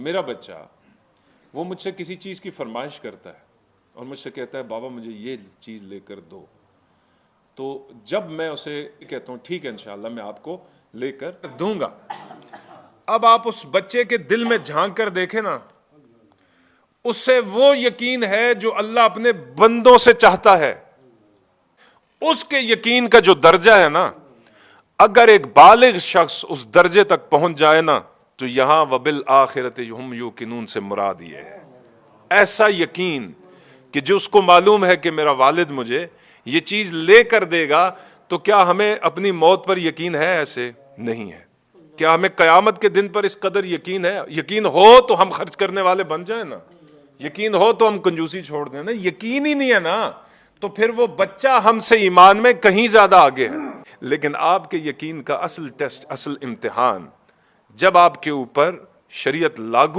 میرا بچہ وہ مجھ سے کسی چیز کی فرمائش کرتا ہے اور مجھ سے کہتا ہے بابا مجھے یہ چیز لے کر دو، تو جب میں اسے کہتا ہوں ٹھیک ہے انشاءاللہ میں آپ کو لے کر دوں گا، اب آپ اس بچے کے دل میں جھانک کر دیکھیں نا، اس سے وہ یقین ہے جو اللہ اپنے بندوں سے چاہتا ہے، اس کے یقین کا جو درجہ ہے نا، اگر ایک بالغ شخص اس درجے تک پہنچ جائے نا تو یہاں وبالآخرۃ ہم یوقنون سے مراد یہ ہے، ایسا یقین کہ جو اس کو معلوم ہے کہ میرا والد مجھے یہ چیز لے کر دے گا، تو کیا ہمیں اپنی موت پر یقین ہے؟ ایسے نہیں ہے۔ کیا ہمیں قیامت کے دن پر اس قدر یقین ہے؟ یقین ہو تو ہم خرچ کرنے والے بن جائیں نا، یقین ہو تو ہم کنجوسی چھوڑ دیں نا، یقین ہی نہیں ہے نا، تو پھر وہ بچہ ہم سے ایمان میں کہیں زیادہ آگے ہے۔ لیکن آپ کے یقین کا اصل ٹیسٹ، اصل امتحان، جب آپ کے اوپر شریعت لاگو